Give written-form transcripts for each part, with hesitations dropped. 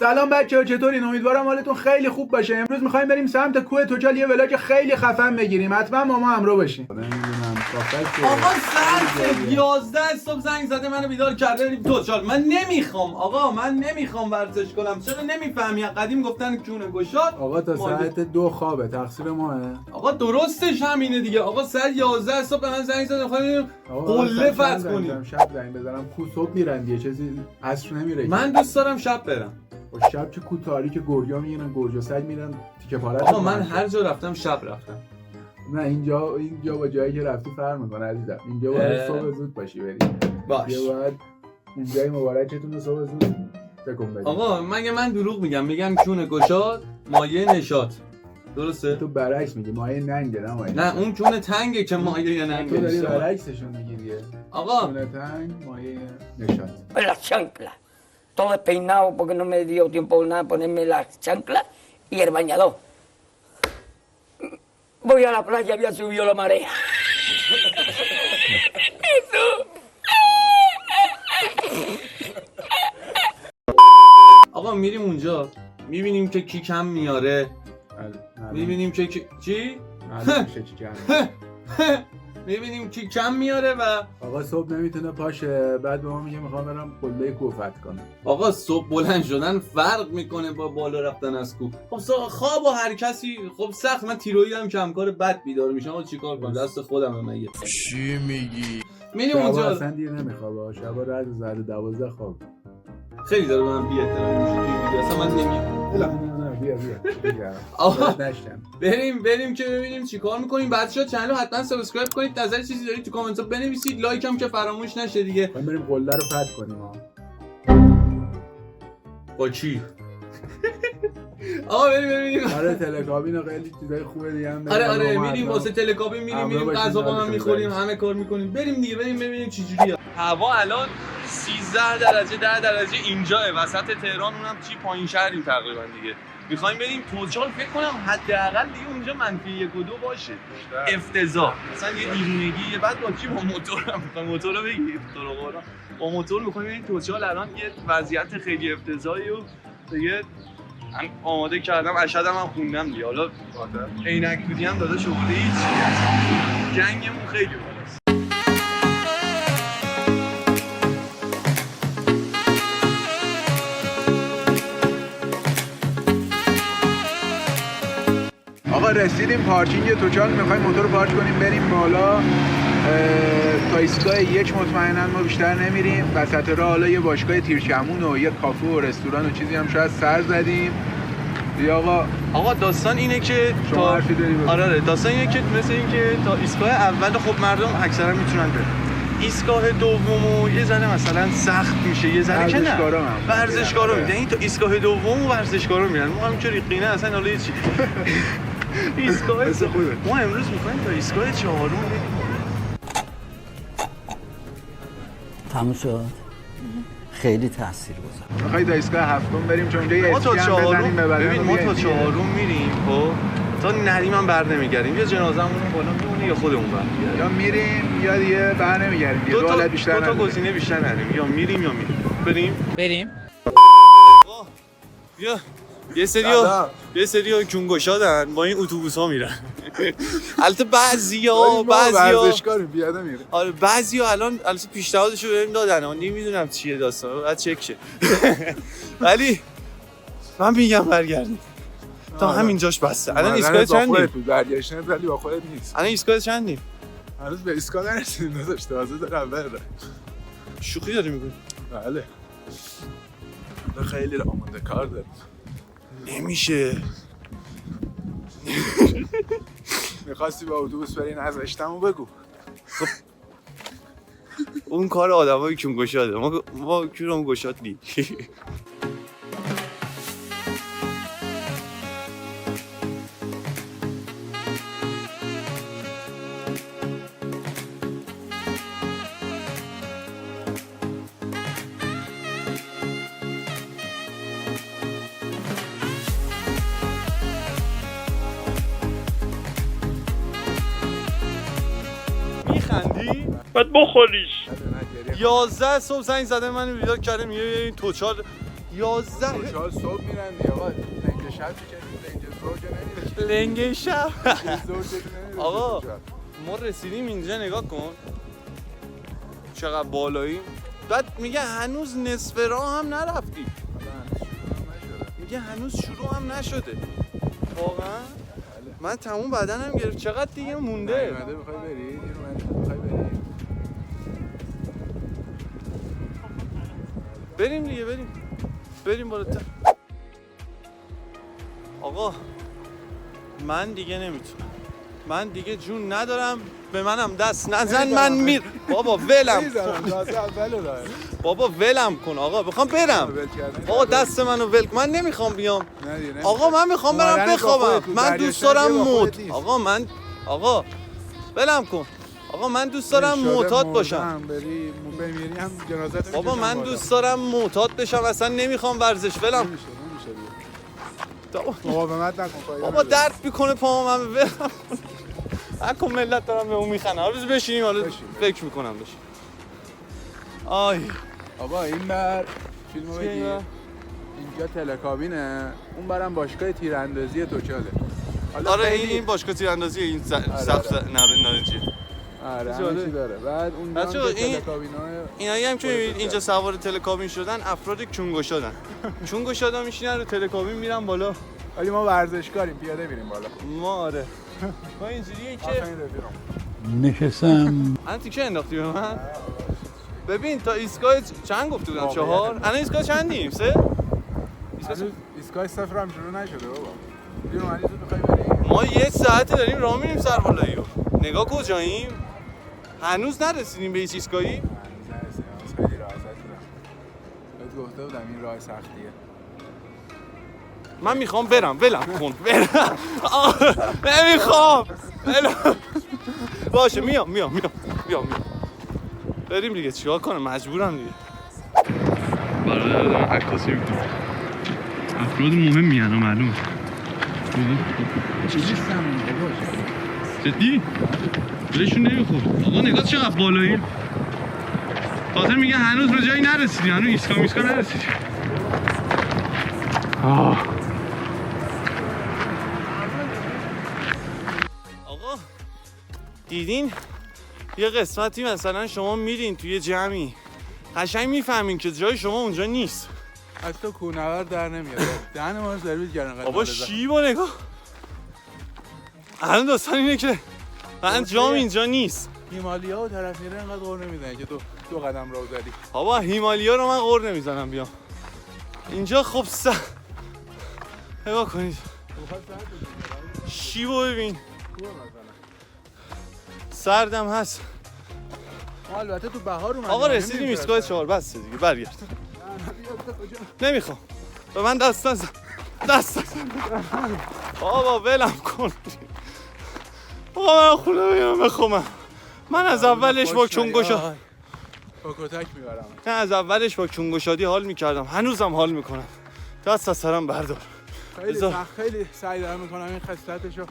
سلام بچه‌ها، چطورین؟ امیدوارم حالتون خیلی خوب باشه. امروز می‌خوایم بریم سمت کوه توچال یه ولاگ خیلی خفن بگیریم. حتما با ما همراه باشین. آقا ساعت 11 صبح زنگ زده منو بیدار کرده بریم توچال. من نمیخوام آقا، من نمیخوام ورزش کنم. چرا نمیفهمی؟ قدیم گفتن کونه گشاد. آقا تا ساعت 2 خوابه، تقصیر ماه. آقا درستش همینه دیگه. آقا ساعت 11 صبح به من زنگ زده می‌خوایم قله فتح کنیم. شب زنگ بزنم کو صبح میرن دیگه، چیزی عصر نمیره. من دوست دارم شب برم. و شب چه کوتاهی که گرجا میگیرن، گرجا سگ میرن تیکه پاره. آقا من هر جا رفتم شب رفتم. نه اینجا با جایی که رفتی فرق میکنه عزیزم. اینجا باید صبح زود باشی بریم. باش. یه بعد اونجای مبارکتون رو صبح زود تکون بدید. آقا مگه من دروغ میگم کونه گشاد مایه نشاط. درسته؟ تو برعکس میگی مایه ننگه نه مایه. نه اون کونه تنگه که مایه ننگه. تو داری برعکسشون میگی دیگه. آقا کونه تنگ مایه نشاط. La chancla. Todo despeinado porque no me dio tiempo nada ponerme la chancla y el bañador. Voy a la playa, había subido la marea. Eso. آقا میریم اونجا میبینیم که کی کم میاره. میبینیم که چی؟ میبینیم کی کم میاره و آقا صبح نمیتونه پاشه، بعد به ما میگه میخوام برم قله کوه فتح کنم. آقا صبح بلند شدن فرق میکنه با بالا رفتن از کوه. خب خواب و هر کسی خب سخت. من تیرویی هم کمکار بد بیدار میشم. آقا چیکار کنم؟ دست خودمه مگه. چی میگی؟ میریم اونجا. اصلا دیر نمیخوابه. شبا رد زده 12 خواب. خیلی داره من بی احترامی میشه توی ویدیو. اصلا من نمیگم. بیا آقا نشتم. بریم که ببینیم چیکار میکنیم. بعدش چنل رو حتما سابسکرایب کنید. نظر چیزی دارید تو کامنت ها بنویسید. لایک هم که فراموش نشه دیگه. بریم قله رو فتح کنیم ها. با چی؟ آقا بریم ببینیم. آره تلکابین و خیلی چیزای خوبه دیگه هم. آره میریم واسه تلکابین میریم غذا با هم میخوریم، همه کار میکنیم. بریم دیگه بریم ببینیم چه جوریه. هوا الان 13 درجه 10 درجه اینجا وسط تهران، اونم چی پایین شهریم تقریبا دیگه. میخوایم بریم توچال. فکر کنم حداقل دیگه اونجا منفی 1 و 2 باشه. افتضاح. مثلا یه دیوونگی. بعد با چی؟ با موتورم. میخوایم موتور رو بگیریم. تو رو قرآن با موتور میخوایم بریم توچال. الان یه وضعیت خیلی افتضاحی و دیگه من آماده کردم. اشهدم هم خوندم دیگه. حالا عینک دودی هم داده شده. هیچ جنگمون خیلی بالاست. آقا رسیدیم پارکینگ توچال. میخوایم موتور رو پارک کنیم بریم بالا. تا ایستگاه 1 مطمئنا ما بیشتر نمیریم. وسط راه حالا یه باشگاه تیرکمون و یه کافه و رستوران و چیزی هم شاید سر زدیم. آقا داستان اینه که شما حرفی داری بگو. آره داستان اینه که مثل این که تا ایستگاه اول خب مردم اکثرا میتونن برن. ایستگاه دومو یه ذره مثلا سخت میشه، یه ذره که نه ورزشکارا میرن. یعنی تا ایستگاه دومو ورزشکارا میرن. ما همینجوری قینه اصلا حالا چی. ایستگاه ما امروز میخوایم تا ایستگاه 4 بریم. تموم شد. خیلی تاثیرگذار. میخوای تا ایستگاه 7 بریم چون اونجا یه ما تا 4 ببین ما تا 4 میریم. خب تا نریم هم بر نمیگردیم. یا جنازه‌مون بالا میمونه یا خودمون برمیگردیم. یا میریم یا دیگه بر نمیگردیم. دو تا گزینه بیشتر نداریم. یا میریم یا بریم. یه سری کونگشادن با این اتوبوس‌ها میرن. البته بعضیا ورزشکاریم پیاده میره. آره بعضیا الان پیشنهادشو بهم دادن. من نمیدونم چیه داستان. بعد چک شه. ولی من میگم برگردیم. تا همینجاش بسته. الان ایستگاه چندیم؟ برگشتن ولی با خودت نیست. الان ایستگاه چندیم؟ هنوز به ایستگاه نرسیدیم. داداش تازه داره اول. شوخی داری میگی؟ بله. خیلی راه کار داریم. نمیشه. میخواستی با اتوبوس بری نذاشتمو بگو. خب اون کار آدمای کونگشاده. ما کونگشاد نی. میخندی؟ باید بخوریش. 11 صبح زنگ زده من بیدار کرده میگه این توچال 11 خوشحال صبح میرن دیگه آقا. لنگ شب چه لنگ زور که نمیره. لنگ شب زور که نمیره. آقا ما رسیدیم اینجا نگاه کن چقدر بالاییم. بعد میگه هنوز نصف راه هم نرفتیم. میگه هنوز شروع هم نشده. واقعا من تموم بدنم گرفت. چقدر دیگه مونده؟ اومده میخوای بری؟ این اومده میخوای بری؟ بریم دیگه بریم بالاتر. آقا من دیگه نمیتونم. من دیگه جون ندارم. به منم دست نزن. من میر بابا ولم کن. بابا ولم کن آقا. بخوام برم. آقا دست منو ول کن. من نمیخوام بیام. آقا من میخوام برم بخوابم. من دوست دارم موت. آقا ولم کن. آقا من دوست دارم معتاد باشم. بابا من دوست دارم معتاد بشم. اصلا نمیخوام ورزش. ولم. مقاومت نکن. بابا درد میکنه پاهم. من ولم. اکو ملت دارم به اون میخنه. حالا بشینیم. حالا فکر میکنم بشین. آی آقا این بر فیلمو بگیر. اینجا تلکابینه. اون برم باشگاه تیراندازی توچاله. آره این باشگاه تیراندازی این سبز نارنجیه. آره همه چی داره. بعد اون تلکابینای اینایی هم که اینجا سوار تلکابین شدن افراد چونگو شدن. چونگو شدن میشینن رو تلکابین میرن بالا. ولی ما ورزشکاریم پیاده میریم بالا. ما آره. ما اینجوریه که نشستم انتی که انداختی به من؟ ببین تا ایستگاه چند گفته بودم 4. الان ایستگاه چندیم 3؟ ایستگاه 0 هم شروع نشده بابا. ببین اومدی تو میخوای بری؟ ما 1 ساعته داریم راه میریم سربالاییو. نگاه کجاییم؟ هنوز نرسیدیم به هیچ ایستگاهی؟ خیلی راحت بودم. بهت گفته بودم این راه سختیه. من میخوام برم. ولم کن. نمیخوام. باشه میام. بریم دیگه. چیکار کنم؟ مجبورم دیگه. برادر دارم عکاسی میکنم. افراد مهمی هستن معلومه. چیزی سمونه باشه. جدی؟ بهشون نمیخور. آقا نگاه چقدر بالایی. خاطر میگه هنوز به جایی نرسیدی. هنوز ایستگاه نرسیدی. آقا دیدین یه قسمتی مثلا شما میرین توی جمعی قشنگ میفهمین که جای شما اونجا نیست. حتی کوهنورد در نمیاد. دهن ما رو سرویس کردن. بابا شیبا نگاه. الان داستان اینه که من جام اینجا نیست. هیمالیا و طرف میره انقدر غور نمیزنه که دو قدم راه زدی. بابا هیمالیا رو من غور نمیزنم. بیام اینجا خب نگاه کنید شیبو ببین. سردم هست. البته تو بهار اومدیم. آقا رسیدیم ایستگاه 4. بس دیگه برگرد. نمیخوام. به من دست نزن. بابا ولم کن. آقا من خونه میام بخوام. من از اولش با چونگوشا با کتک میبرم. نه از اولش با چونگوشادی حال میکردم. هنوزم حال میکنم. دست از سرم بردار. خیلی سعی دارم میکنم این خصلتشو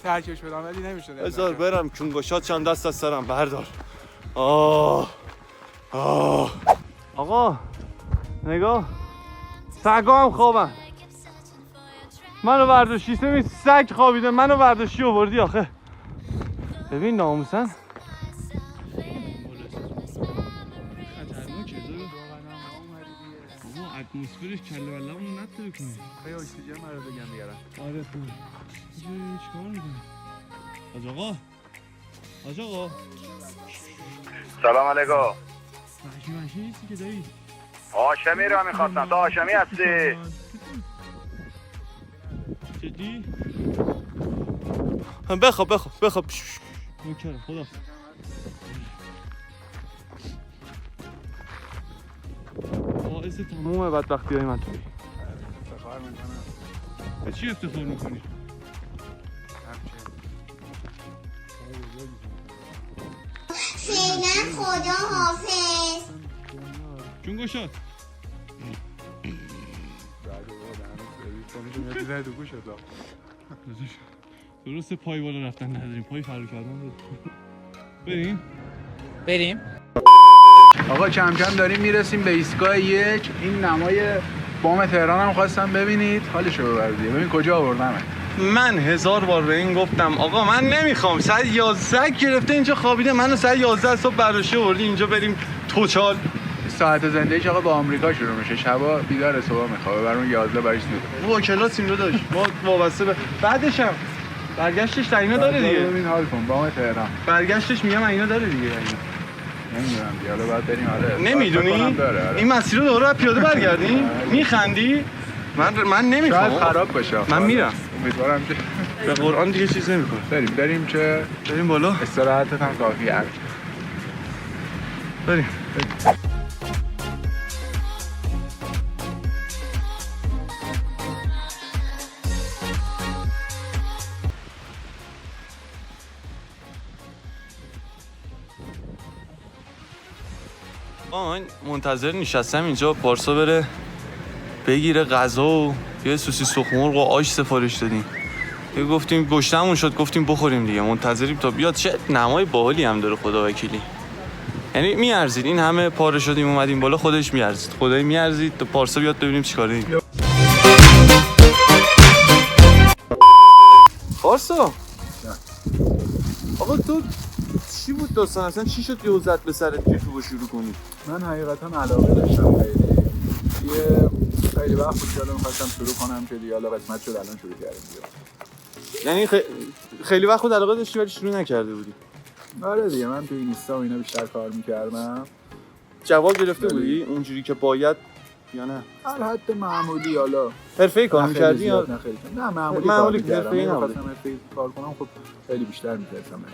ترکش بدم ولی نمیشه. بذار برم چونگوشاد چند دست از سرم بردار. آقا نگاه سگا هم خوابن. منو برداشتی سمی سگ خوابیده. منو برداشتی آوردی آخه. ببین ناموسن اتمسفرش کله بلمون نتره کنه. خیلی اکسیژن رو بگم بیارم. آره خوب. چیکار میکنی؟ حاج آقا سلام علیکم. ماشین نیستی که دایی؟ هاشمی رو میخواستم. تو هاشمی هستی؟ جدی؟ بخواب نوکرم خدا. باعث تمام بدبختی های من توی. افتخار میکنم. به چی افتخار میکنی؟ فعلا خدا حافظ. چون گشاد درست پای بالا رفتن نداریم. پای فرو کردن داریم. بریم. آقا کم کم داریم میرسیم به ایستگاه 1. این نمای بام تهران هم خواستم ببینید، حالشو ببرید. ببین کجا آوردمت. من 1000 بار به این گفتم آقا من نمیخوام. ساعت 11 گرفته اینجا خوابیده، منو ساعت 11 صبح برداشته آوردی اینجا بریم توچال. ساعت زندگیش آقا با آمریکا شروع میشه، شبا بیدار صبح میخوابه، برام 11 برش زوده. با کلاسیم رو داشت ما وابسته به بعدش هم برگشتش اینا داره دیگه. ببین حال کن بام تهران برگشتش میگم اینا داره دیگه. نمیدونم دیگه، حالا باید بریم. آره نمیدونی این مسیر رو دوباره پیاده برگردیم؟ میخندی؟ من نمیخوام. شاید خراب بشه. من میرم. امیدوارم که به قرآن دیگه چیز نمیکنه. بریم که بریم بالا. استراحتت هم کافیه. بریم. من منتظر نشستم اینجا پارسا بره بگیره غذا و یه سوسیس تخم مرغ و آش سفارش دادیم. یه گفتیم گشتمون شد گفتیم بخوریم دیگه. منتظریم تا بیاد. چه نمای باحالی هم داره خدا وکیلی. یعنی میارزید این همه پاره شدیم اومدیم بالا، خودش میارزید. خدای میارزید تا پارسا بیاد ببینیم چیکاره ایم. پارسا آقا تو چی بود داستان اصلا؟ چی شد یهو زد به سرت که تو شروع کنی؟ من حقیقتا علاقه داشتم خیلی وقت بود که الان می‌خواستم شروع کنم که دیگه حالا قسمت شد الان شروع کردیم دیگه. یعنی خیلی وقت بود علاقه داشتی ولی شروع نکرده بودی؟ آره دیگه، من تو اینستا و اینا بیشتر کار می‌کردم. جواب گرفته بودی اونجوری که باید یا نه؟ حد معمولی. حالا حرفه‌ای کار می‌کردی یا نه؟ خیلی نه معمولی حرفه‌ای نبود. خواستم حرفه‌ای کار کنم، خب خیلی بیشتر می‌ترسم.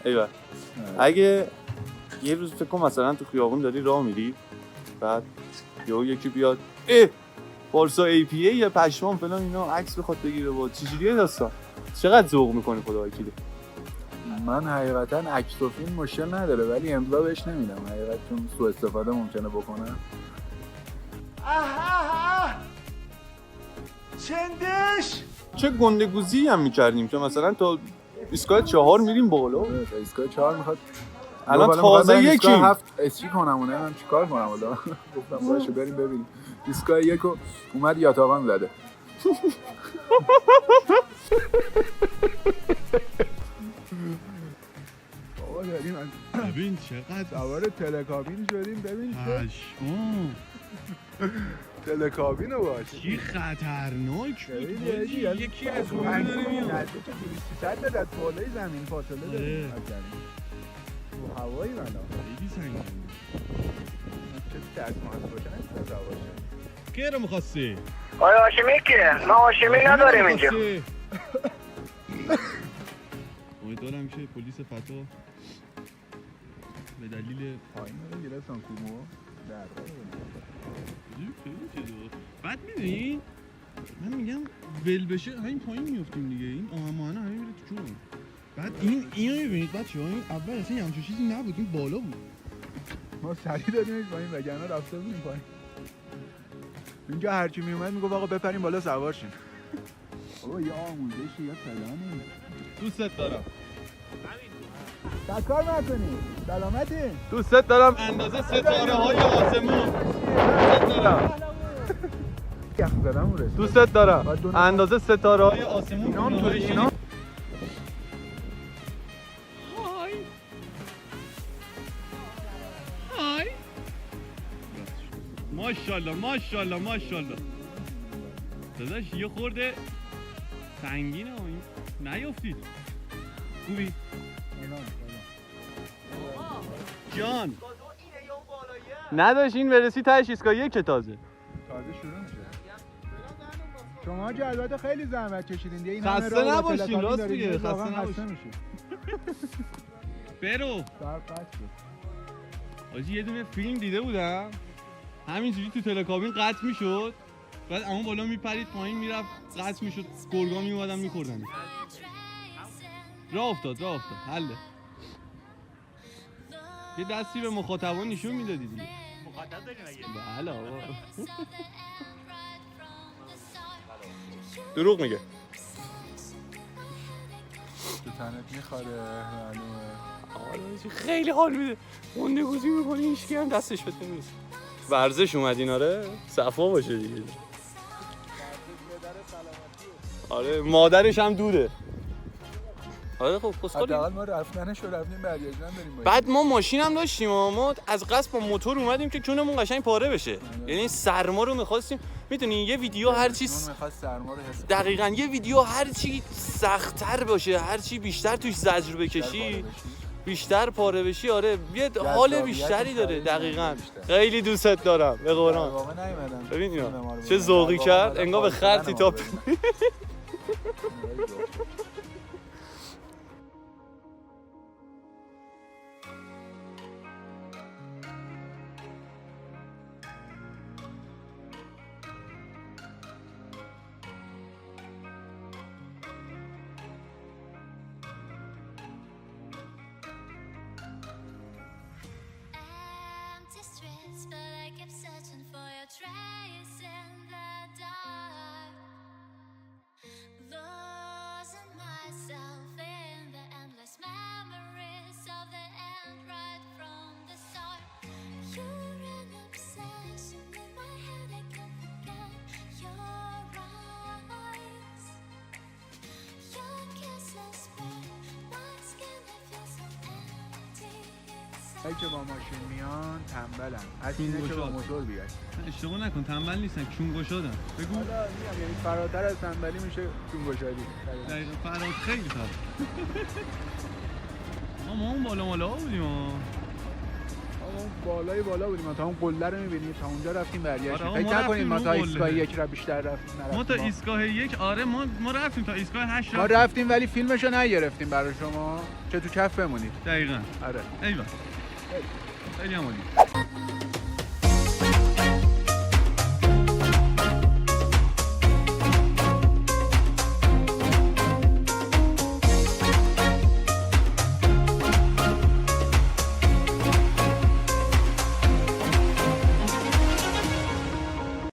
ایول اگه یه روز فکر کن مثلا تو خیابون داری راه میری بعد یکی بیاد پارسا ای پی ای یا پشمام فلان اینا عکس بخواد بگیره با چجوریه داستان؟ چقدر ذوق می‌کنی خدا وکیلی؟ من حقیقتا عکس و فیلم مشکل نداره ولی امضا بهش نمیدم حقیقتا، چون سوء استفاده ممکنه بکنم. چندش چه گندگوزی هم می‌کردیم که مثلا تا ایستگاه 4 میریم بالا. تا ایستگاه 4 میخواد الان تازه یکی 7 اسچی کنم و من چیکار کنم حالا. گفتم باشه بریم ببینیم. ایستگاه 1 اومد یاتاقان زده. بابا داریم ببین چقدر سوار تلکابین شدیم. ببین پشمام تلکابینو باش چی خطرناک بود حاجی. یکی از اون داره میاد 300 متر از بالای زمین فاصله داریم. تو هوایی منو خیلی سنگین چه دستماز باشه نمی‌تونه باشه. کی رو می‌خواستی؟ آیا هاشمی که؟ ما هاشمی نداریم اینجا. امیدوارم که پلیس فتا به دلیل پایین رو گرفتن کومو در بعد میدونی من میگم ول بشه همین پایین میافتیم دیگه. این آهن همین میره تو چون. بعد اینو میبینید بچه‌ها، این اول اصلا همچین چیزی نبود، این بالا بود. ما سریع دادیمش پایین وگرنه رفته بودیم پایین. اینجا هرچی میومد میگفت آقا بپریم بالا سوار شین. بابا یه آموزشی یا کلانی. دوستت دارم. تکار نکنی. سلامتی. دوستت دارم. اندازه ستاره‌های آسمون. دوستت دارم. یخ زدم اون رسید. دوستت دارم. اندازه ستاره‌های آسمون. اینا هم طوری اینا. های. ماشاءالله داداش یه خورده سنگینه این نیافتید. خوبی؟ جان نداشت این برسی تهش ایستگاه 1 تازه شروع میشه. شما که البته خیلی زحمت کشیدین دیگه. این همه خسته راه با نباشین، تلکابین راست دارین، میگه، واقعا خسته نباشین. میشین. برو سر قطع شد. آجی یه دونه فیلم دیده بودم همینجوری تو تلکابین قطع میشد، بعد اما بالا میپرید پایین میرفت قطع میشد، گرگا میومدن میخوردن. راه افتاد حله. یه دستی به مخاطبان نشون میدادی دیگه. مخاطب داریم اگه؟ بله آقا. دروغ میگه. تو تنت میخواره معلومه. آره خیلی حال میده. گندگوزی میکنی هیچکی هم دستش بده نیست. ورزش اومدین آره؟ صفا باشه دیگه. آره مادرش هم دوده. آره خب خسخولی. حداقل ما رفتنش رو رفتیم برگشتن بریم. بعد ما ماشین هم داشتیم ما از قصد با موتور اومدیم که چونمون قشنگ پاره بشه. یعنی سرما رو می‌خواستیم. میدونی یه ویدیو هر چی دقیقاً یه ویدیو هر چی سخت‌تر باشه، هر چی بیشتر توش زجر بکشی، بیشتر پاره بشی، آره یه حال بیشتری داره. دقیقاً خیلی دوستت دارم به قرآن. ببین اینا چه ذوقی کرد، انگار به خرطی تاپ. هایی که با ماشین میان تنبلن، از اینه که با موتور بیاد. اشتباه نکن، تنبل نیستن، چونگشادن. بگو. حالا میگم یعنی فراتر از تنبلی میشه چونگشادی. دقیقاً فرات خیلی فرات. ما اون بالا بودیم ها. اون بالا بودیم تا اون قله رو می‌بینید، تا اونجا رفتیم برگشتیم. فکر نکنید ما تا ایستگاه 1 را بیشتر رفتیم. ما تا ایستگاه 1 آره ما رفتیم تا ایستگاه 8 ما رفتیم ولی فیلمشو نگرفتیم برای شما چه تو کف بمونید. دقیقاً. آره. ایول. خیلی عالی.